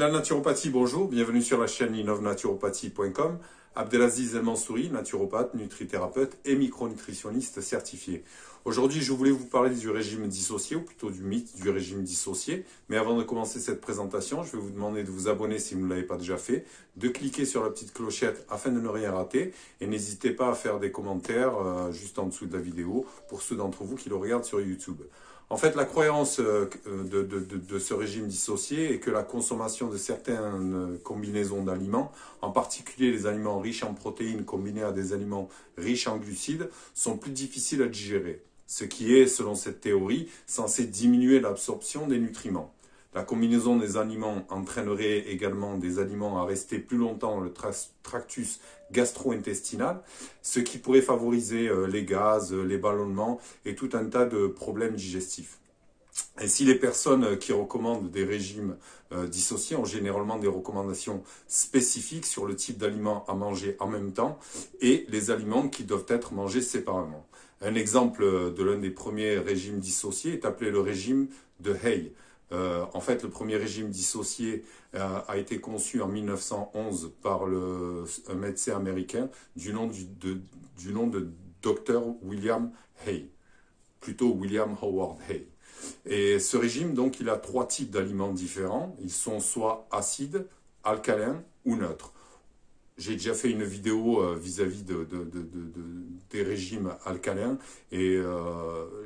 la naturopathie, bonjour, bienvenue sur la chaîne innovnaturopathie.com. Abdelaziz El Mansouri, naturopathe, nutrithérapeute et micronutritionniste certifié. Aujourd'hui, je voulais vous parler du régime dissocié, ou plutôt du mythe du régime dissocié. Mais avant de commencer cette présentation, je vais vous demander de vous abonner si vous ne l'avez pas déjà fait, de cliquer sur la petite clochette afin de ne rien rater. Et n'hésitez pas à faire des commentaires juste en dessous de la vidéo pour ceux d'entre vous qui le regardent sur YouTube. En fait, la croyance de ce régime dissocié est que la consommation de certaines combinaisons d'aliments, en particulier les aliments riches en protéines combinés à des aliments riches en glucides, sont plus difficiles à digérer. Ce qui est, selon cette théorie, censé diminuer l'absorption des nutriments. La combinaison des aliments entraînerait également des aliments à rester plus longtemps dans le tractus gastro-intestinal, ce qui pourrait favoriser les gaz, les ballonnements et tout un tas de problèmes digestifs. Et si les personnes qui recommandent des régimes dissociés ont généralement des recommandations spécifiques sur le type d'aliments à manger en même temps et les aliments qui doivent être mangés séparément. Un exemple de l'un des premiers régimes dissociés est appelé le régime de Hay. En fait, le premier régime dissocié a été conçu en 1911 par un médecin américain du nom de Dr. William Hay, plutôt William Howard Hay. Et ce régime, donc, il a trois types d'aliments différents. Ils sont soit acides, alcalins ou neutres. J'ai déjà fait une vidéo vis-à-vis des régimes alcalins et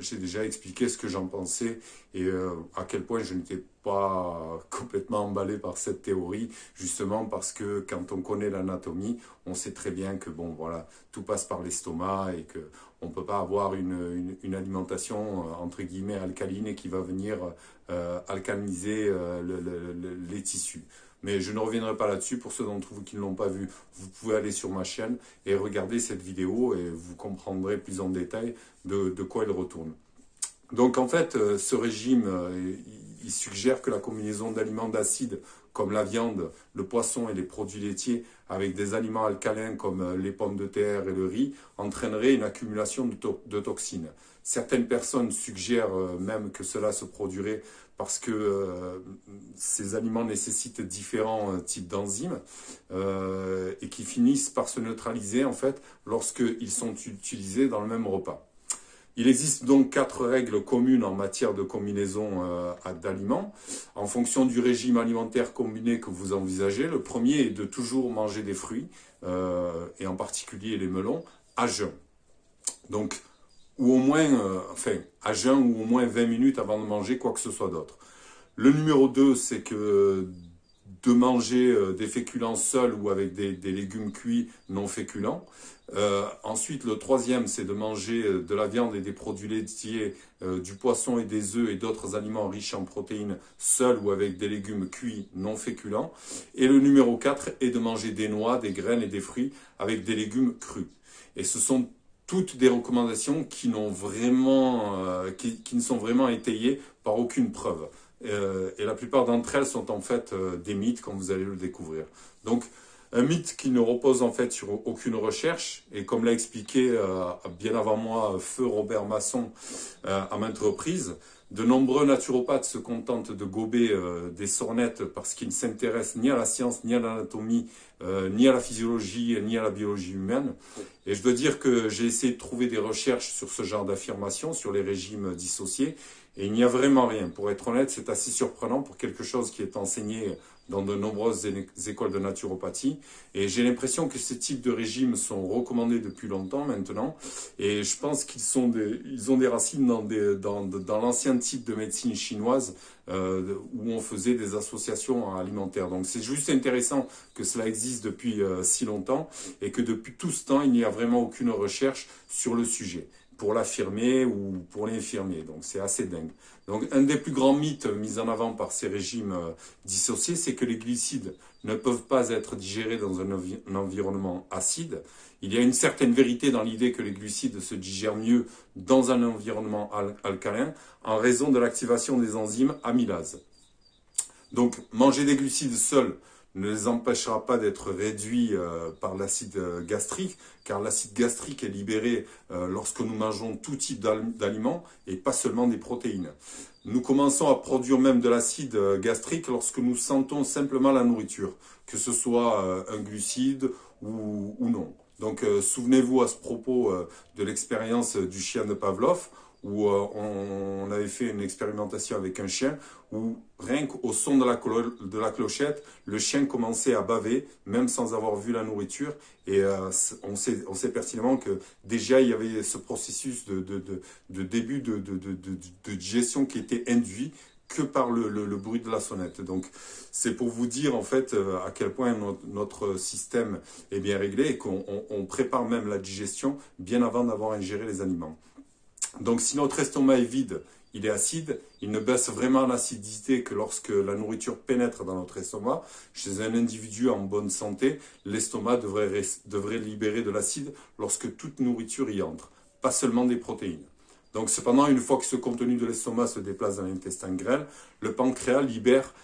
j'ai déjà expliqué ce que j'en pensais et à quel point je n'étais pas complètement emballé par cette théorie, justement parce que quand on connaît l'anatomie, on sait très bien que bon voilà, tout passe par l'estomac et que on ne peut pas avoir une alimentation entre guillemets alcaline et qui va venir alcaliniser les tissus. Mais je ne reviendrai pas là-dessus. Pour ceux d'entre vous qui ne l'ont pas vu, vous pouvez aller sur ma chaîne et regarder cette vidéo et vous comprendrez plus en détail de quoi il retourne. Donc en fait, ce régime, il suggère que la combinaison d'aliments d'acides comme la viande, le poisson et les produits laitiers avec des aliments alcalins comme les pommes de terre et le riz entraînerait une accumulation de toxines. Certaines personnes suggèrent même que cela se produirait parce que ces aliments nécessitent différents types d'enzymes et qui finissent par se neutraliser en fait lorsqu'ils sont utilisés dans le même repas. Il existe donc 4 règles communes en matière de combinaison d'aliments. En fonction du régime alimentaire combiné que vous envisagez, le premier est de toujours manger des fruits, et en particulier les melons, à jeun. Donc, ou au moins, à jeun ou au moins 20 minutes avant de manger quoi que ce soit d'autre. Le numéro 2, c'est que de manger des féculents seuls ou avec des légumes cuits non féculents. Ensuite, le troisième, c'est de manger de la viande et des produits laitiers, du poisson et des œufs et d'autres aliments riches en protéines seuls ou avec des légumes cuits non féculents. Et le numéro 4 est de manger des noix, des graines et des fruits avec des légumes crus. Et ce sont toutes des recommandations qui ne sont vraiment étayées par aucune preuve. Et la plupart d'entre elles sont en fait des mythes, comme vous allez le découvrir. Donc, un mythe qui ne repose en fait sur aucune recherche, et comme l'a expliqué bien avant moi feu Robert Masson à maintes reprises, de nombreux naturopathes se contentent de gober des sornettes parce qu'ils ne s'intéressent ni à la science, ni à l'anatomie, ni à la physiologie, ni à la biologie humaine. Et je dois dire que j'ai essayé de trouver des recherches sur ce genre d'affirmations, sur les régimes dissociés, et il n'y a vraiment rien. Pour être honnête, c'est assez surprenant pour quelque chose qui est enseigné dans de nombreuses écoles de naturopathie. Et j'ai l'impression que ces types de régimes sont recommandés depuis longtemps maintenant. Et je pense qu'ils ont des racines dans l'ancien type de médecine chinoise où on faisait des associations alimentaires. Donc c'est juste intéressant que cela existe depuis si longtemps et que depuis tout ce temps, il n'y a vraiment aucune recherche sur le sujet pour l'affirmer ou pour l'infirmer. Donc c'est assez dingue. Donc un des plus grands mythes mis en avant par ces régimes dissociés, c'est que les glucides ne peuvent pas être digérés dans un environnement acide. Il y a une certaine vérité dans l'idée que les glucides se digèrent mieux dans un environnement alcalin en raison de l'activation des enzymes amylases. Donc manger des glucides seuls ne les empêchera pas d'être réduits par l'acide gastrique, car l'acide gastrique est libéré lorsque nous mangeons tout type d'aliments et pas seulement des protéines. Nous commençons à produire même de l'acide gastrique lorsque nous sentons simplement la nourriture, que ce soit un glucide ou non. Donc souvenez-vous à ce propos de l'expérience du chien de Pavlov, où on avait fait une expérimentation avec un chien, où rien qu'au son de la clochette, le chien commençait à baver, même sans avoir vu la nourriture. Et on sait pertinemment que déjà il y avait ce processus de début de digestion qui était induit que par le bruit de la sonnette. Donc c'est pour vous dire en fait à quel point notre système est bien réglé et qu'on prépare même la digestion bien avant d'avoir ingéré les aliments. Donc si notre estomac est vide, il est acide, il ne baisse vraiment l'acidité que lorsque la nourriture pénètre dans notre estomac. Chez un individu en bonne santé, l'estomac devrait libérer de l'acide lorsque toute nourriture y entre, pas seulement des protéines. Donc cependant, une fois que ce contenu de l'estomac se déplace dans l'intestin grêle, le pancréas libère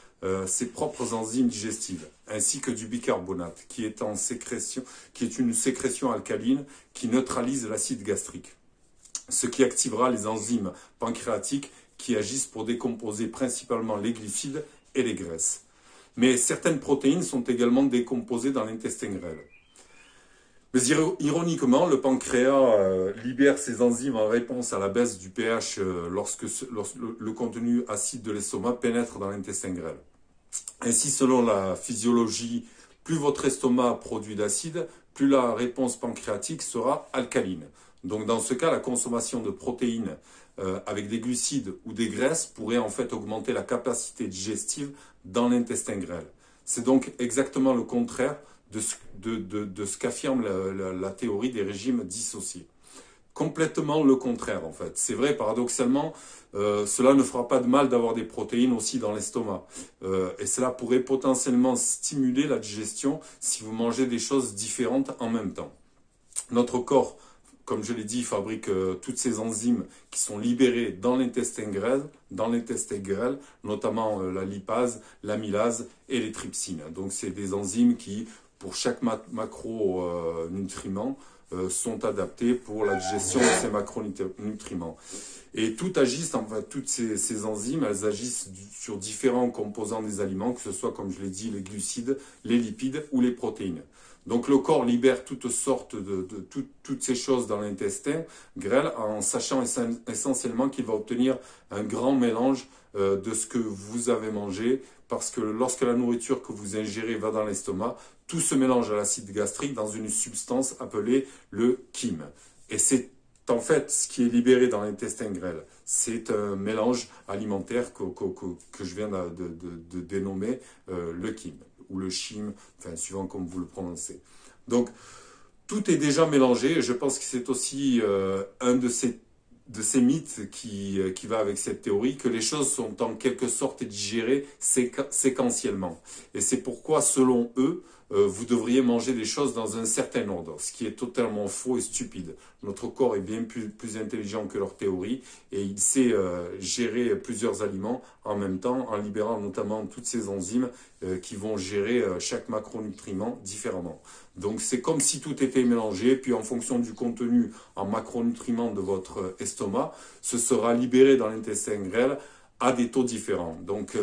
ses propres enzymes digestives, ainsi que du bicarbonate, qui est une sécrétion alcaline qui neutralise l'acide gastrique, ce qui activera les enzymes pancréatiques qui agissent pour décomposer principalement les glycides et les graisses. Mais certaines protéines sont également décomposées dans l'intestin grêle. Mais ironiquement, le pancréas libère ses enzymes en réponse à la baisse du pH lorsque le contenu acide de l'estomac pénètre dans l'intestin grêle. Ainsi, selon la physiologie, plus votre estomac produit d'acide, plus la réponse pancréatique sera alcaline. Donc dans ce cas, la consommation de protéines avec des glucides ou des graisses pourrait en fait augmenter la capacité digestive dans l'intestin grêle. C'est donc exactement le contraire de ce qu'affirme la théorie des régimes dissociés. Complètement le contraire en fait. C'est vrai, paradoxalement, cela ne fera pas de mal d'avoir des protéines aussi dans l'estomac. Et cela pourrait potentiellement stimuler la digestion si vous mangez des choses différentes en même temps. Notre corps, comme je l'ai dit, fabrique toutes ces enzymes qui sont libérées dans l'intestin grêle, notamment la lipase, l'amylase et les trypsines. Donc c'est des enzymes qui, pour chaque macronutriment, sont adaptés pour la digestion de ces macronutriments. Et toutes ces enzymes, elles agissent sur différents composants des aliments, que ce soit, comme je l'ai dit, les glucides, les lipides ou les protéines. Donc le corps libère toutes sortes toutes ces choses dans l'intestin grêle en sachant essentiellement qu'il va obtenir un grand mélange de ce que vous avez mangé, parce que lorsque la nourriture que vous ingérez va dans l'estomac, tout se mélange à l'acide gastrique dans une substance appelée le chyme. Et c'est en fait ce qui est libéré dans l'intestin grêle. C'est un mélange alimentaire que je viens de dénommer le chyme, ou le chyme, enfin suivant comme vous le prononcez. Donc tout est déjà mélangé, et je pense que c'est aussi un de ces mythes qui va avec cette théorie, que les choses sont en quelque sorte digérées séquentiellement. Et c'est pourquoi, selon eux, vous devriez manger des choses dans un certain ordre, ce qui est totalement faux et stupide. Notre corps est bien plus intelligent que leur théorie, et il sait gérer plusieurs aliments en même temps, en libérant notamment toutes ces enzymes qui vont gérer chaque macronutriment différemment. Donc c'est comme si tout était mélangé, puis en fonction du contenu en macronutriments de votre estomac, ce sera libéré dans l'intestin grêle à des taux différents. Donc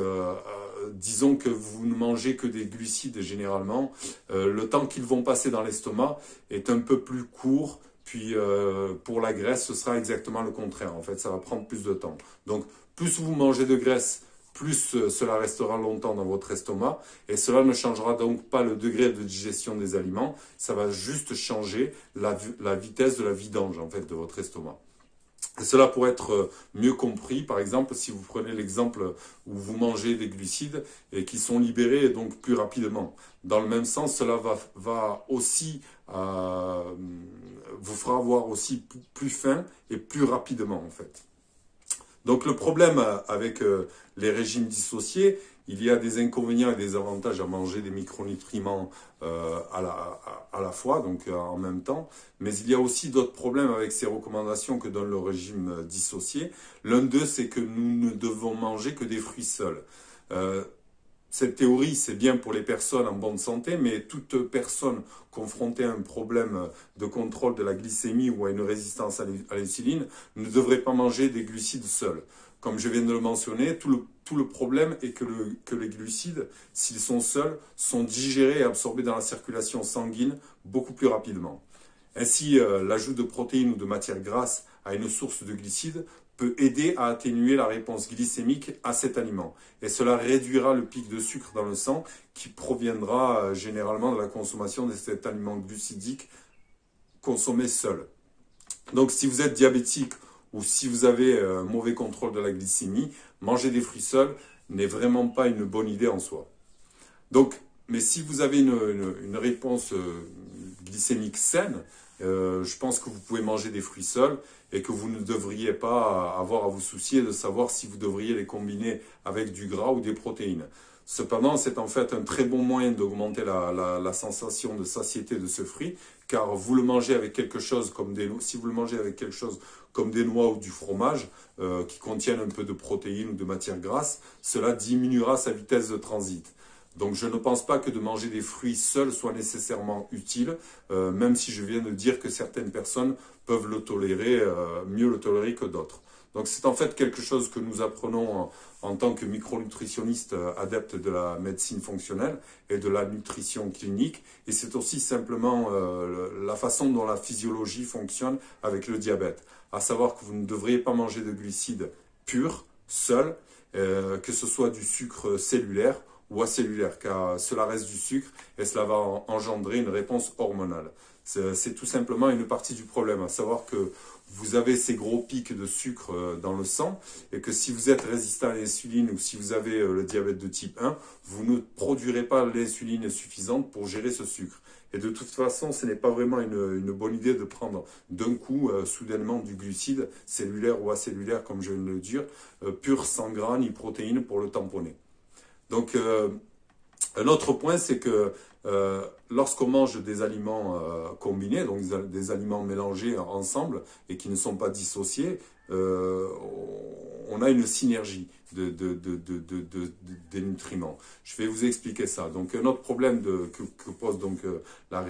disons que vous ne mangez que des glucides généralement, le temps qu'ils vont passer dans l'estomac est un peu plus court, puis pour la graisse, ce sera exactement le contraire. En fait, ça va prendre plus de temps. Donc plus vous mangez de graisse, plus cela restera longtemps dans votre estomac, et cela ne changera donc pas le degré de digestion des aliments, ça va juste changer la vitesse de la vidange en fait de votre estomac. Et cela pourrait être mieux compris, par exemple, si vous prenez l'exemple où vous mangez des glucides et qui sont libérés donc plus rapidement. Dans le même sens, cela va aussi vous fera avoir aussi plus faim et plus rapidement en fait. Donc le problème avec les régimes dissociés, il y a des inconvénients et des avantages à manger des micronutriments à la fois, donc en même temps. Mais il y a aussi d'autres problèmes avec ces recommandations que donne le régime dissocié. L'un d'eux, c'est que nous ne devons manger que des fruits seuls. Cette théorie, c'est bien pour les personnes en bonne santé, mais toute personne confrontée à un problème de contrôle de la glycémie ou à une résistance à l'insuline ne devrait pas manger des glucides seuls. Comme je viens de le mentionner, tout le problème est que les glucides, s'ils sont seuls, sont digérés et absorbés dans la circulation sanguine beaucoup plus rapidement. Ainsi, l'ajout de protéines ou de matières grasses à une source de glucides peut aider à atténuer la réponse glycémique à cet aliment. Et cela réduira le pic de sucre dans le sang qui proviendra généralement de la consommation de cet aliment glucidique consommé seul. Donc si vous êtes diabétique ou si vous avez un mauvais contrôle de la glycémie, manger des fruits seuls n'est vraiment pas une bonne idée en soi. Donc, mais si vous avez une réponse glycémique saine, je pense que vous pouvez manger des fruits seuls et que vous ne devriez pas avoir à vous soucier de savoir si vous devriez les combiner avec du gras ou des protéines. Cependant, c'est en fait un très bon moyen d'augmenter la sensation de satiété de ce fruit, car vous le mangez avec quelque chose comme si vous le mangez avec quelque chose comme des noix ou du fromage qui contiennent un peu de protéines ou de matières grasses, cela diminuera sa vitesse de transit. Donc je ne pense pas que de manger des fruits seuls soit nécessairement utile, même si je viens de dire que certaines personnes peuvent le tolérer, mieux le tolérer que d'autres. Donc c'est en fait quelque chose que nous apprenons en tant que micronutritionnistes adeptes de la médecine fonctionnelle et de la nutrition clinique. Et c'est aussi simplement la façon dont la physiologie fonctionne avec le diabète. À savoir que vous ne devriez pas manger de glucides purs, seuls, que ce soit du sucre cellulaire ou acellulaire, car cela reste du sucre et cela va engendrer une réponse hormonale. C'est tout simplement une partie du problème, à savoir que vous avez ces gros pics de sucre dans le sang et que si vous êtes résistant à l'insuline ou si vous avez le diabète de type 1, vous ne produirez pas l'insuline suffisante pour gérer ce sucre. Et de toute façon, ce n'est pas vraiment une bonne idée de prendre d'un coup, soudainement, du glucide, cellulaire ou acellulaire, comme je viens de le dire, pur, sans gras ni protéines pour le tamponner. Donc, un autre point, c'est que lorsqu'on mange des aliments combinés, donc des aliments mélangés ensemble et qui ne sont pas dissociés, on a une synergie des nutriments. Je vais vous expliquer ça. Donc un autre problème que pose donc la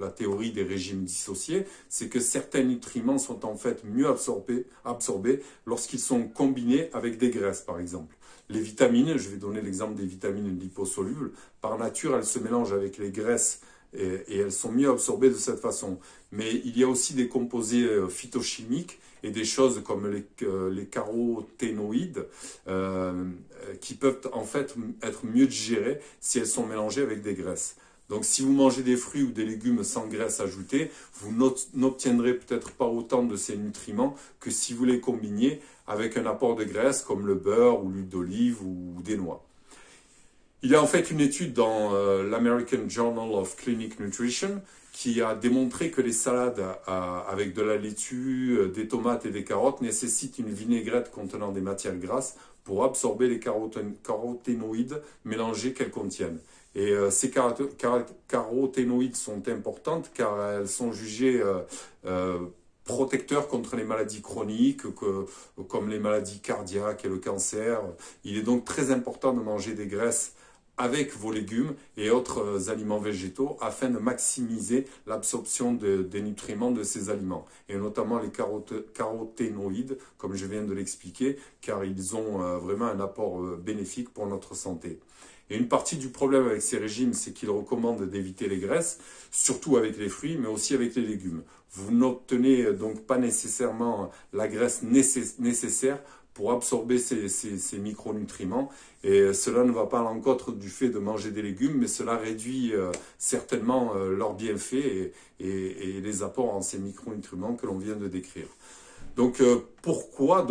théorie des régimes dissociés, c'est que certains nutriments sont en fait mieux absorbés lorsqu'ils sont combinés avec des graisses, par exemple. Les vitamines, je vais donner l'exemple des vitamines liposolubles, par nature, elles se mélangent avec les graisses et elles sont mieux absorbées de cette façon. Mais il y a aussi des composés phytochimiques et des choses comme les caroténoïdes qui peuvent en fait être mieux digérées si elles sont mélangées avec des graisses. Donc si vous mangez des fruits ou des légumes sans graisse ajoutée, vous n'obtiendrez peut-être pas autant de ces nutriments que si vous les combiniez avec un apport de graisse comme le beurre ou l'huile d'olive ou des noix. Il y a en fait une étude dans l'American Journal of Clinical Nutrition qui a démontré que les salades avec de la laitue, des tomates et des carottes nécessitent une vinaigrette contenant des matières grasses pour absorber les caroténoïdes mélangés qu'elles contiennent. Et ces caroténoïdes sont importantes car elles sont jugées protecteurs contre les maladies chroniques comme les maladies cardiaques et le cancer. Il est donc très important de manger des graisses avec vos légumes et autres aliments végétaux afin de maximiser l'absorption des nutriments de ces aliments et notamment les caroténoïdes comme je viens de l'expliquer car ils ont vraiment un apport bénéfique pour notre santé. Et une partie du problème avec ces régimes, c'est qu'ils recommandent d'éviter les graisses, surtout avec les fruits, mais aussi avec les légumes. Vous n'obtenez donc pas nécessairement la graisse nécessaire pour absorber ces micronutriments. Et cela ne va pas à l'encontre du fait de manger des légumes, mais cela réduit certainement leurs bienfaits et les apports en ces micronutriments que l'on vient de décrire. Donc pourquoi,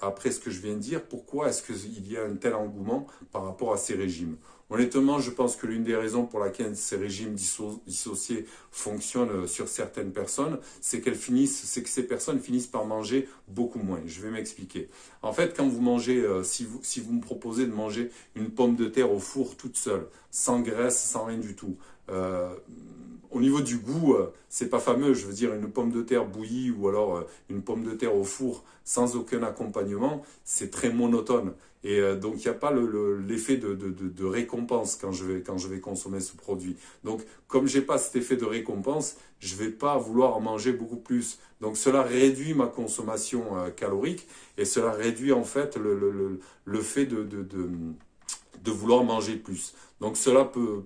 après ce que je viens de dire, pourquoi est-ce qu'il y a un tel engouement par rapport à ces régimes? Honnêtement, je pense que l'une des raisons pour laquelle ces régimes dissociés fonctionnent sur certaines personnes, c'est que ces personnes finissent par manger beaucoup moins. Je vais m'expliquer. En fait, quand vous mangez, si vous me proposez de manger une pomme de terre au four toute seule, sans graisse, sans rien du tout, Au niveau du goût, c'est pas fameux. Je veux dire, une pomme de terre bouillie ou alors une pomme de terre au four sans aucun accompagnement, c'est très monotone. Et donc, il n'y a pas l'effet de récompense quand je vais consommer ce produit. Donc, comme j'ai pas cet effet de récompense, je vais pas vouloir en manger beaucoup plus. Donc, cela réduit ma consommation calorique et cela réduit en fait le fait de vouloir manger plus. Donc, cela peut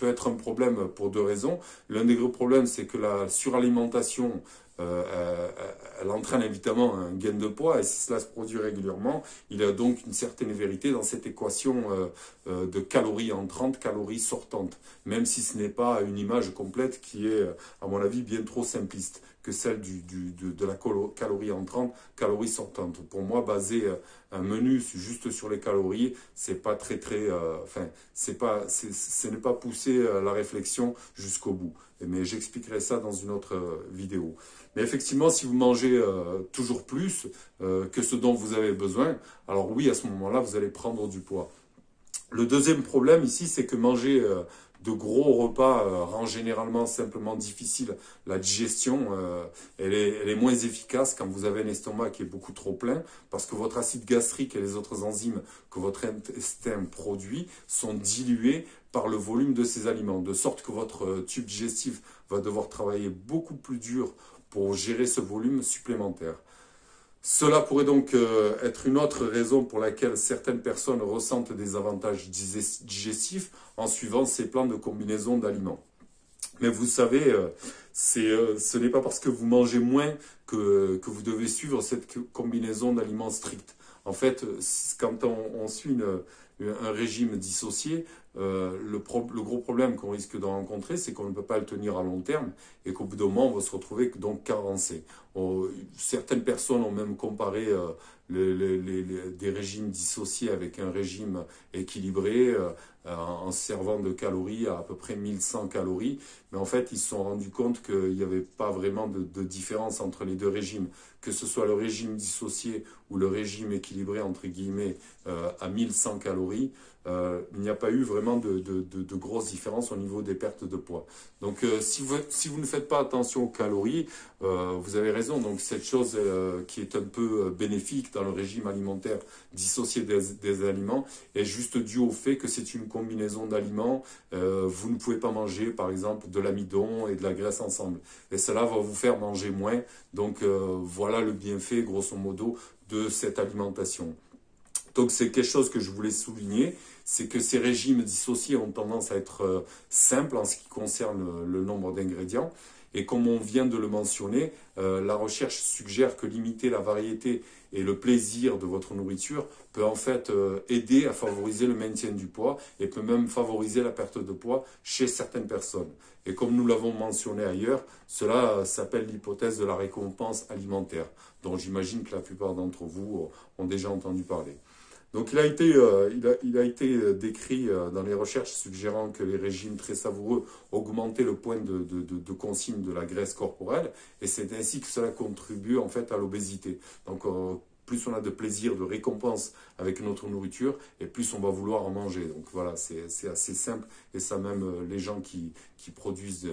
être un problème pour deux raisons. L'un des gros problèmes, c'est que la suralimentation, elle entraîne évidemment un gain de poids, et si cela se produit régulièrement, il y a donc une certaine vérité dans cette équation de calories entrantes, calories sortantes, même si ce n'est pas une image complète qui est, à mon avis, bien trop simpliste que celle de la calorie entrante, calorie sortante. Pour moi, baser un menu juste sur les calories, c'est pas enfin, ce n'est pas pousser la réflexion jusqu'au bout. Mais j'expliquerai ça dans une autre vidéo. Mais effectivement, si vous mangez toujours plus que ce dont vous avez besoin, alors oui, à ce moment-là, vous allez prendre du poids. Le deuxième problème ici, c'est que manger de gros repas rend généralement simplement difficile la digestion. Elle est moins efficace quand vous avez un estomac qui est beaucoup trop plein, parce que votre acide gastrique et les autres enzymes que votre intestin produit sont dilués par le volume de ces aliments, de sorte que votre tube digestif va devoir travailler beaucoup plus dur pour gérer ce volume supplémentaire. Cela pourrait donc être une autre raison pour laquelle certaines personnes ressentent des avantages digestifs en suivant ces plans de combinaison d'aliments. Mais vous savez, ce n'est pas parce que vous mangez moins que vous devez suivre cette combinaison d'aliments stricte. En fait, quand on suit un régime dissocié, le gros problème qu'on risque de rencontrer, c'est qu'on ne peut pas le tenir à long terme et qu'au bout d'un moment, on va se retrouver donc carencé. Certaines personnes ont même comparé des régimes dissociés avec un régime équilibré en servant de calories à peu près 1100 calories. Mais en fait, ils se sont rendus compte qu'il n'y avait pas vraiment de différence entre les deux régimes. Que ce soit le régime dissocié ou le régime équilibré, entre guillemets, à 1100 calories, il n'y a pas eu vraiment de grosses différences au niveau des pertes de poids. Donc, si vous ne faites pas attention aux calories, vous avez raison. Donc, cette chose qui est un peu bénéfique dans le régime alimentaire dissocié des aliments est juste due au fait que c'est une combinaison d'aliments. Vous ne pouvez pas manger, par exemple, de l'amidon et de la graisse ensemble. Et cela va vous faire manger moins. Donc, voilà le bienfait, grosso modo, de cette alimentation. Donc c'est quelque chose que je voulais souligner, c'est que ces régimes dissociés ont tendance à être simples en ce qui concerne le nombre d'ingrédients. Et comme on vient de le mentionner, la recherche suggère que limiter la variété et le plaisir de votre nourriture peut en fait aider à favoriser le maintien du poids et peut même favoriser la perte de poids chez certaines personnes. Et comme nous l'avons mentionné ailleurs, cela s'appelle l'hypothèse de la récompense alimentaire, dont j'imagine que la plupart d'entre vous ont déjà entendu parler. Donc il a été décrit dans les recherches suggérant que les régimes très savoureux augmentaient le point de consigne de la graisse corporelle, et c'est ainsi que cela contribue en fait à l'obésité. Donc plus on a de plaisir, de récompense avec notre nourriture, et plus on va vouloir en manger. Donc voilà, c'est assez simple, et ça même les gens qui produisent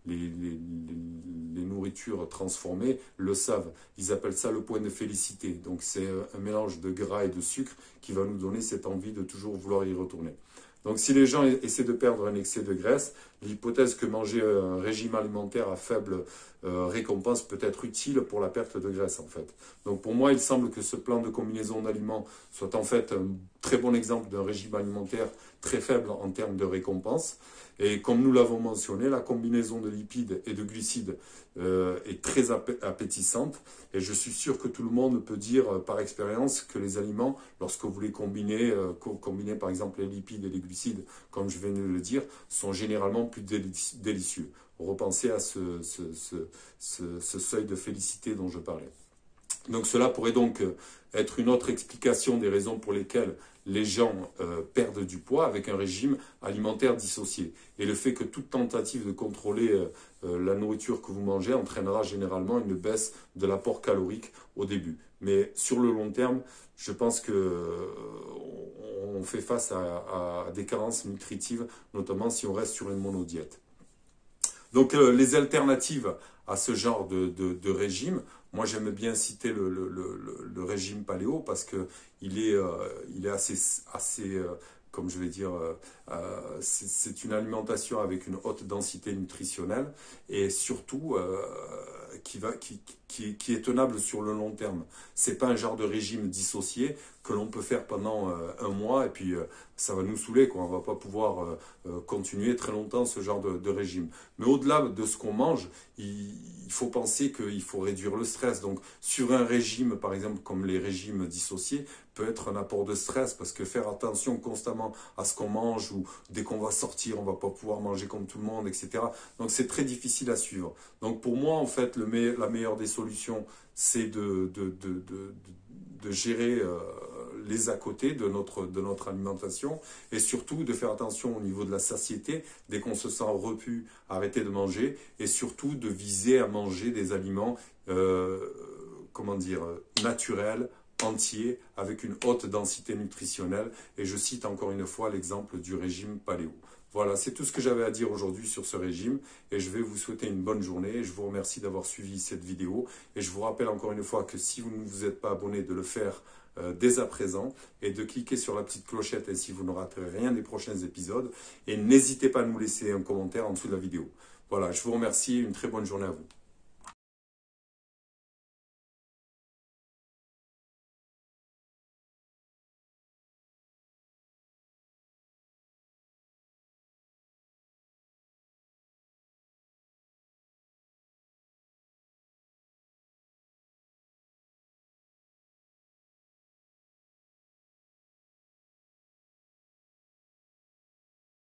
les nourritures transformées le savent. Ils appellent ça le point de félicité. Donc c'est un mélange de gras et de sucre qui va nous donner cette envie de toujours vouloir y retourner. Donc si les gens essaient de perdre un excès de graisse, l'hypothèse que manger un régime alimentaire à faible récompense peut être utile pour la perte de graisse en fait. Donc pour moi, il semble que ce plan de combinaison d'aliments soit en fait un très bon exemple d'un régime alimentaire très faible en termes de récompense. Et comme nous l'avons mentionné, la combinaison de lipides et de glucides est très appétissante. Et je suis sûr que tout le monde peut dire par expérience que les aliments, lorsque vous les combinez, par exemple les lipides et les glucides, comme je viens de le dire, sont généralement plus délicieux. Repensez à ce seuil de félicité dont je parlais. Donc cela pourrait donc être une autre explication des raisons pour lesquelles les gens perdent du poids avec un régime alimentaire dissocié. Et le fait que toute tentative de contrôler la nourriture que vous mangez entraînera généralement une baisse de l'apport calorique au début. Mais sur le long terme, je pense que on fait face à des carences nutritives, notamment si on reste sur une monodiète. Donc les alternatives à ce genre de régime, moi j'aime bien citer le régime paléo parce que il est assez comme je vais dire, c'est une alimentation avec une haute densité nutritionnelle et surtout qui est tenable sur le long terme. C'est pas un genre de régime dissocié que l'on peut faire pendant un mois et puis ça va nous saouler, quoi. On va pas pouvoir continuer très longtemps ce genre de régime. Mais au-delà de ce qu'on mange, il faut penser qu'il faut réduire le stress. Donc sur un régime, par exemple, comme les régimes dissociés, peut être un apport de stress parce que faire attention constamment à ce qu'on mange ou dès qu'on va sortir, on va pas pouvoir manger comme tout le monde, etc. Donc c'est très difficile à suivre. Donc pour moi, en fait, la meilleure des solutions, c'est de gérer les à côté de notre alimentation et surtout de faire attention au niveau de la satiété, dès qu'on se sent repu, arrêter de manger et surtout de viser à manger des aliments, comment dire, naturels, entiers, avec une haute densité nutritionnelle. Et je cite encore une fois l'exemple du régime paléo. Voilà, c'est tout ce que j'avais à dire aujourd'hui sur ce régime et je vais vous souhaiter une bonne journée. Je vous remercie d'avoir suivi cette vidéo et je vous rappelle encore une fois que si vous ne vous êtes pas abonné, de le faire dès à présent et de cliquer sur la petite clochette ainsi vous ne raterez rien des prochains épisodes et n'hésitez pas à nous laisser un commentaire en dessous de la vidéo. Voilà, je vous remercie, une très bonne journée à vous.